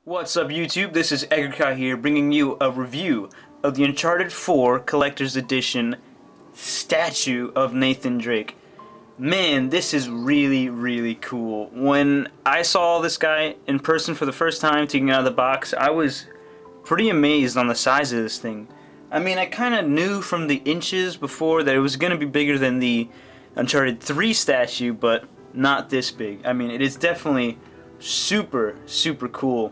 What's up YouTube, this is Edgar here bringing you a review of the Uncharted 4 Collector's Edition statue of Nathan Drake. Man, this is really cool. When I saw this guy in person for the first time taking it out of the box, I was pretty amazed on the size of this thing. I mean, I kind of knew from the inches before that it was going to be bigger than the Uncharted 3 statue, but not this big. I mean, it is definitely super cool.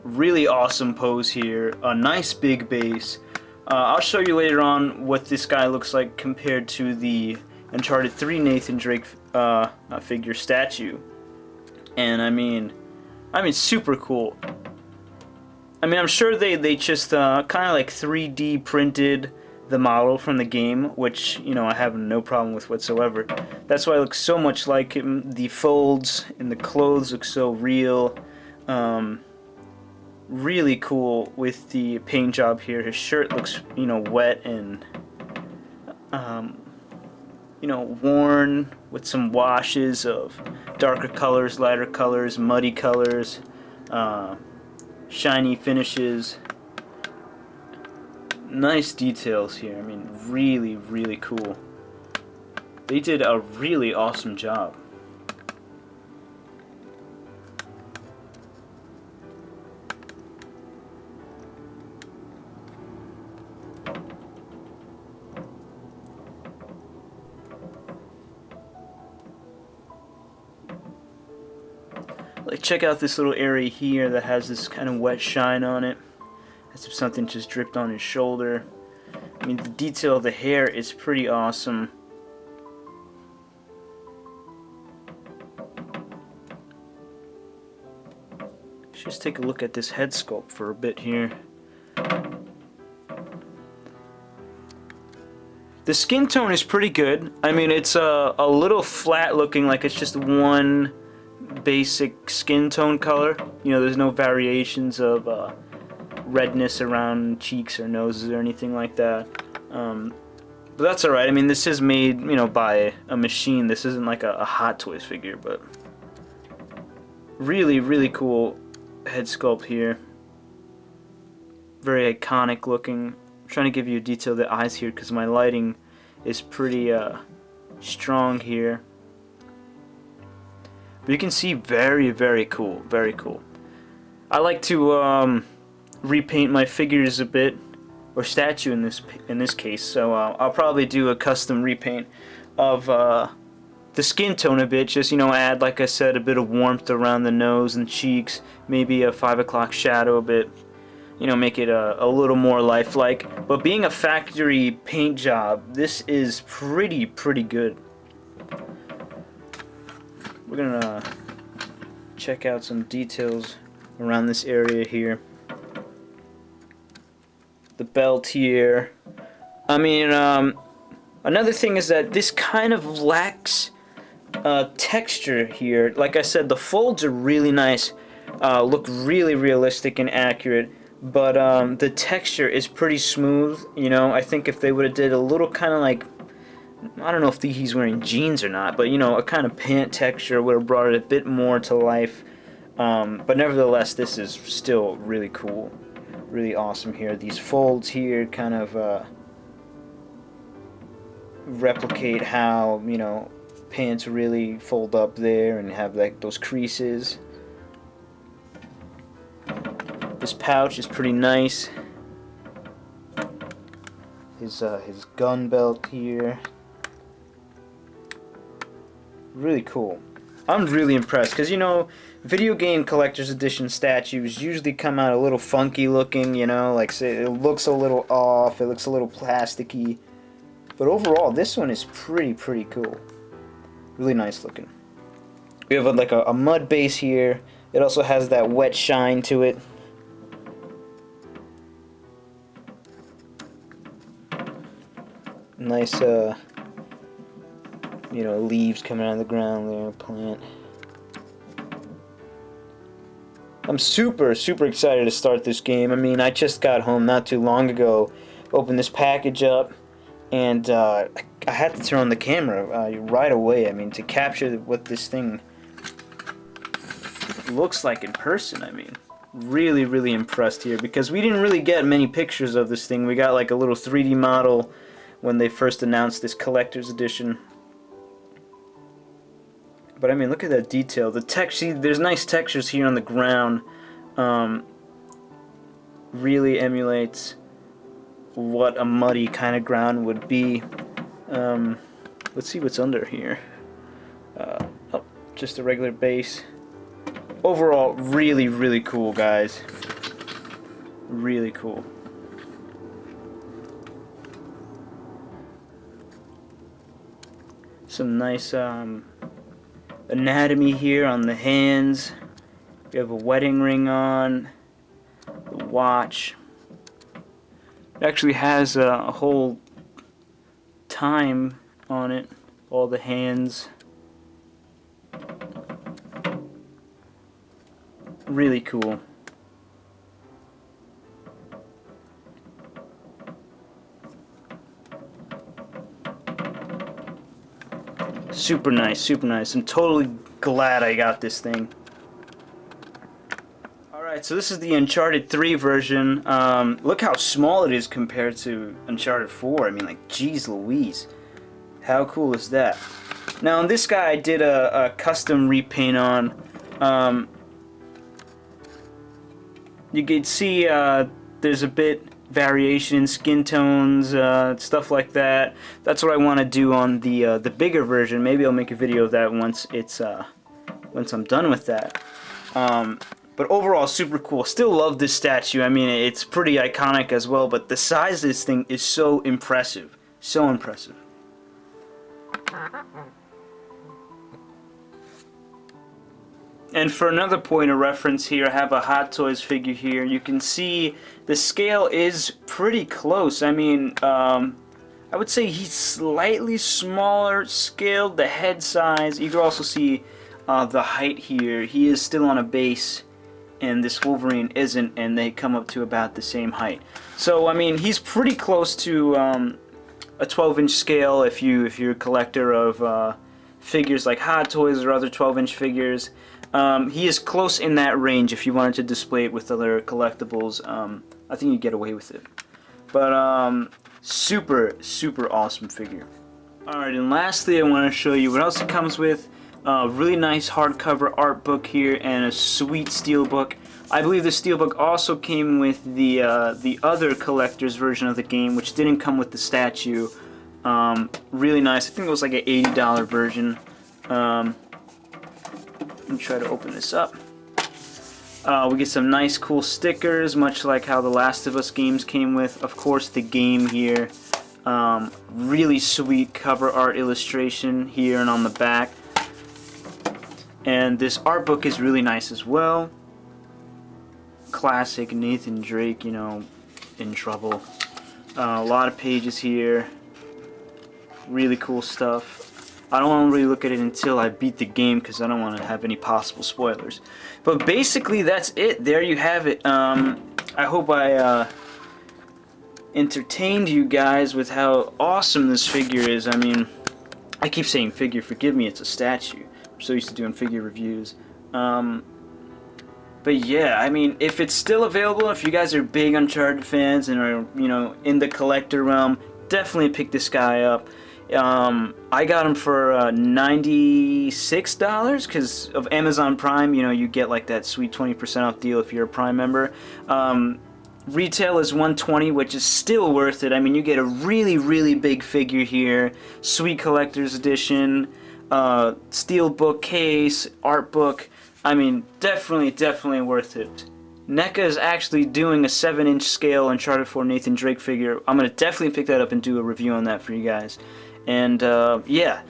Really awesome pose here, a nice big base. I'll show you later on what this guy looks like compared to the Uncharted 3 Nathan Drake figure statue. And I mean super cool. I mean, I'm sure they just kind of like 3D printed the model from the game, which, you know, I have no problem with whatsoever. That's why it looks so much like him. The folds and the clothes look so real. Really cool with the paint job here. His shirt looks, you know, wet and you know, worn with some washes of darker colors, lighter colors, muddy colors, shiny finishes. Nice details here. I mean, really cool. They did a really awesome job. Like, check out this little area here that has this kind of wet shine on it, as if something just dripped on his shoulder. I mean, the detail of the hair is pretty awesome. Let's just take a look at this head sculpt for a bit here. The skin tone is pretty good. I mean, it's a little flat looking, like it's just one basic skin tone color. You know, there's no variations of redness around cheeks or noses or anything like that. But that's alright. I mean, this is made, you know, by a machine. This isn't like a Hot Toys figure, but really cool head sculpt here. Very iconic looking. I'm trying to give you a detail of the eyes here because my lighting is pretty strong here. But you can see very cool, very cool. I like to repaint my figures a bit, or statue in this case. So I'll probably do a custom repaint of the skin tone a bit. Just, you know, add, like I said, a bit of warmth around the nose and cheeks, maybe a 5 o'clock shadow a bit. You know, make it a little more lifelike. But being a factory paint job, this is pretty good. We're gonna check out some details around this area here. The belt here. I mean, another thing is that this kind of lacks texture here. Like I said, the folds are really nice, look really realistic and accurate, but the texture is pretty smooth. You know, I think if they would have did a little kind of like, I don't know if he's wearing jeans or not, but, you know, a kind of pant texture would have brought it a bit more to life. But nevertheless, this is still really cool, really awesome here. These folds here kind of replicate how, you know, pants really fold up there and have like those creases. This pouch is pretty nice. His gun belt here. Really cool. I'm really impressed because, you know, video game collector's edition statues usually come out a little funky looking, you know, like, say, it looks a little off, it looks a little plasticky. But overall, this one is pretty cool. Really nice looking. We have like a mud base here. It also has that wet shine to it. Nice, you know, leaves coming out of the ground there, plant. I'm super excited to start this game. I mean, I just got home not too long ago, opened this package up, and I had to turn on the camera right away. I mean, to capture what this thing looks like in person. I mean, really impressed here, because we didn't really get many pictures of this thing. We got like a little 3D model when they first announced this collector's edition. But I mean, look at that detail. The texture, there's nice textures here on the ground. Really emulates what a muddy kind of ground would be. Let's see what's under here. Oh, just a regular base. Overall, really cool, guys. Really cool. Some nice anatomy here on the hands. We have a wedding ring on. The watch. It actually has a whole time on it. All the hands. Really cool. Super nice, super nice. I'm totally glad I got this thing. Alright, so this is the Uncharted 3 version. Look how small it is compared to Uncharted 4. I mean, like, geez Louise. How cool is that? Now, on this guy, I did a custom repaint on. You can see there's a bit variation in skin tones, stuff like that. That's what I want to do on the bigger version. Maybe I'll make a video of that once I'm done with that. But overall, super cool. Still love this statue. I mean, it's pretty iconic as well. But the size of this thing is so impressive, so impressive. And for another point of reference here, I have a Hot Toys figure here. You can see the scale is pretty close. I mean, I would say he's slightly smaller scaled, the head size. You can also see the height here. He is still on a base, and this Wolverine isn't, and they come up to about the same height. So, I mean, he's pretty close to a 12-inch scale if you're a collector of figures like Hot Toys or other 12-inch figures. He is close in that range if you wanted to display it with other collectibles. I think you get away with it. But super awesome figure. Alright, and lastly I want to show you what else it comes with. Really nice hardcover art book here and a sweet steelbook. I believe the steelbook also came with the other collector's version of the game, which didn't come with the statue. Really nice. I think it was like an $80 version. Let me try to open this up. We get some nice cool stickers, much like how the Last of Us games came with. Of course, the game here. Really sweet cover art illustration here and on the back. And this art book is really nice as well. Classic Nathan Drake, you know, in trouble. A lot of pages here. Really cool stuff. I don't want to really look at it until I beat the game because I don't want to have any possible spoilers. But basically that's it. There you have it. I hope I entertained you guys with how awesome this figure is. I mean, I keep saying figure, forgive me, it's a statue. I'm so used to doing figure reviews. But yeah, I mean, if it's still available, if you guys are big Uncharted fans and are, you know, in the collector realm, definitely pick this guy up. I got him for $96 because of Amazon Prime. You know, you get like that sweet 20% off deal if you're a Prime member. Retail is $120, which is still worth it. I mean, you get a really big figure here, sweet collector's edition, steelbook case, art book. I mean, definitely worth it. NECA is actually doing a 7-inch scale Uncharted 4 Nathan Drake figure. I'm going to definitely pick that up and do a review on that for you guys. And yeah,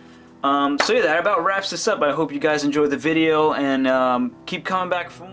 so yeah, that about wraps this up. I hope you guys enjoyed the video and keep coming back for more.